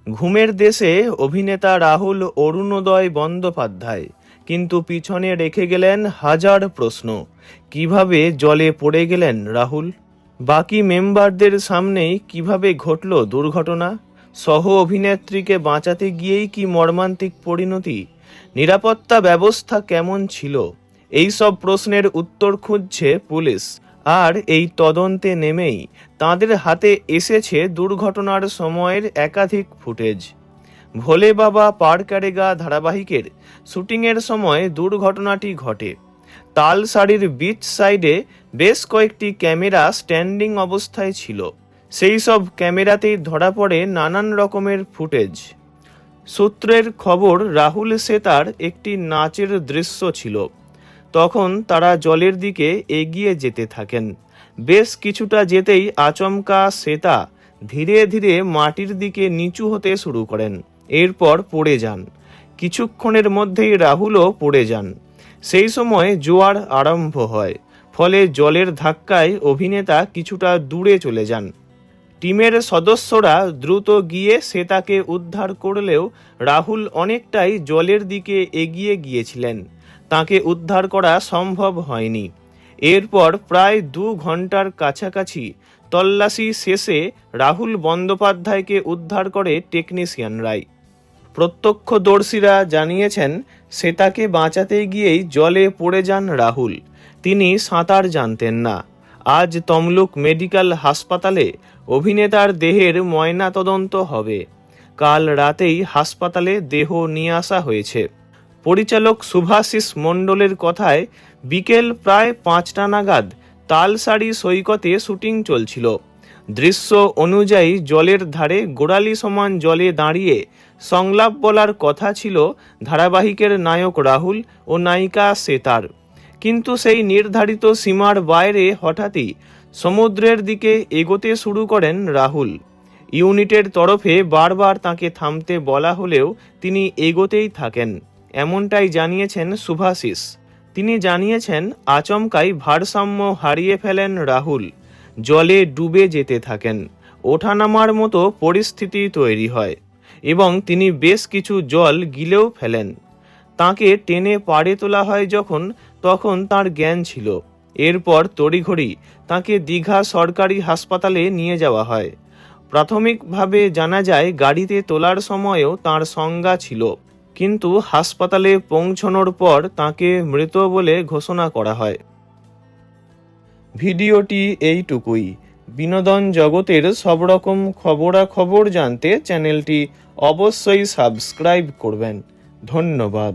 ঘুমের দেশে অভিনেতা রাহুল অরুণোদয় বন্দ্যোপাধ্যায় কিন্তু পিছনে রেখে গেলেন হাজার প্রশ্ন। কিভাবে জলে পড়ে গেলেন রাহুল? বাকি মেম্বারদের সামনেই কিভাবে ঘটল দুর্ঘটনা? সহ অভিনেত্রীকে বাঁচাতে গিয়েই কি মর্মান্তিক পরিণতি? নিরাপত্তা ব্যবস্থা কেমন ছিল? এই সব প্রশ্নের উত্তর খুঁজছে পুলিশ। আর এই তদন্তে নেমেই তাদের হাতে এসেছে দুর্ঘটনার সময়ের একাধিক ফুটেজ। ভোলে বাবা পার করেগা ধারাবাহিকের শুটিংয়ের সময় দুর্ঘটনাটি ঘটে। তালসারির বিচ সাইডে বেশ কয়েকটি ক্যামেরা স্ট্যান্ডিং অবস্থায় ছিল। সেই সব ক্যামেরাতেই ধরা পড়ে নানান রকমের ফুটেজ। সূত্রের খবর, রাহুল সেতার একটি নাচের দৃশ্য ছিল। তখন তারা জলের দিকে এগিয়ে যেতে থাকেন। বেশ কিছুটা যেতেই আচমকা সেতা ধীরে ধীরে মাটির দিকে নিচু হতে শুরু করেন। এরপর পড়ে যান। কিছুক্ষণের মধ্যেই রাহুলও পড়ে যান। সেই সময় জোয়ার আরম্ভ হয়, ফলে জলের ধাক্কায় অভিনেতা কিছুটা দূরে চলে যান। টিমের সদস্যরা দ্রুত গিয়ে সেতাকে উদ্ধার করলেও রাহুল অনেকটাই জলের দিকে এগিয়ে গিয়েছিলেন। তাকে উদ্ধার করা সম্ভব হয়নি। এরপর প্রায় 2 ঘন্টার কাছাকাছি তল্লাশি শেষে রাহুল বন্দ্যোপাধ্যায়কে উদ্ধার করে টেকনিশিয়ানরাই। প্রত্যক্ষদর্শীরা জানিয়েছেন, সেতাকে বাঁচাতে গিয়েই জলে পড়ে যান রাহুল। তিনি সাঁতার জানতেন না। আজ তমলুক মেডিকেল হাসপাতালে অভিনেতার দেহের ময়নাতদন্ত হবে। কাল রাতেই হাসপাতালে দেহ নিয়ে আসা হয়েছে। পরিচালক শুভাশিস মণ্ডলের কথায় বিকেল প্রায় 5টা নাগাদ তালসারি সৈকতে শুটিং চলছিল। দৃশ্য অনুযায়ী জলের ধারে গোড়ালি সমান জলে দাঁড়িয়ে সংলাপ বলার কথা ছিল ধারাবাহিকের নায়ক রাহুল ও নায়িকা সেতার। কিন্তু সেই নির্ধারিত সীমার বাইরে হঠাৎই সমুদ্রের দিকে এগোতে শুরু করেন রাহুল। ইউনিটের তরফে বারবার তাকে থামতে বলা হলেও তিনি এগোতেই থাকেন, এমনটাই জানিয়েছেন শুভাশিস। তিনি জানিয়েছেন, আচমকাই ভারসাম্য হারিয়ে ফেলেন রাহুল। জলে ডুবে যেতে থাকেন। ওঠানামার মতো পরিস্থিতি তৈরি হয় এবং তিনি বেশ কিছু জল গিলেও ফেলেন। তাকে টেনে পাড়ে তোলা হয় তখন তার জ্ঞান ছিল। এরপর তড়িঘড়ি তাকে দীঘা সরকারি হাসপাতালে নিয়ে যাওয়া হয়। প্রাথমিকভাবে জানা যায়, গাড়িতে তোলার সময়ও তার সংজ্ঞা ছিল, কিন্তু হাসপাতালে পৌঁছানোর পর তাকে মৃত বলে ঘোষণা করা হয়। ভিডিওটি এইটুকুই। বিনোদন জগতের সব রকম খবরাখবর জানতে চ্যানেলটি অবশ্যই সাবস্ক্রাইব করবেন। ধন্যবাদ।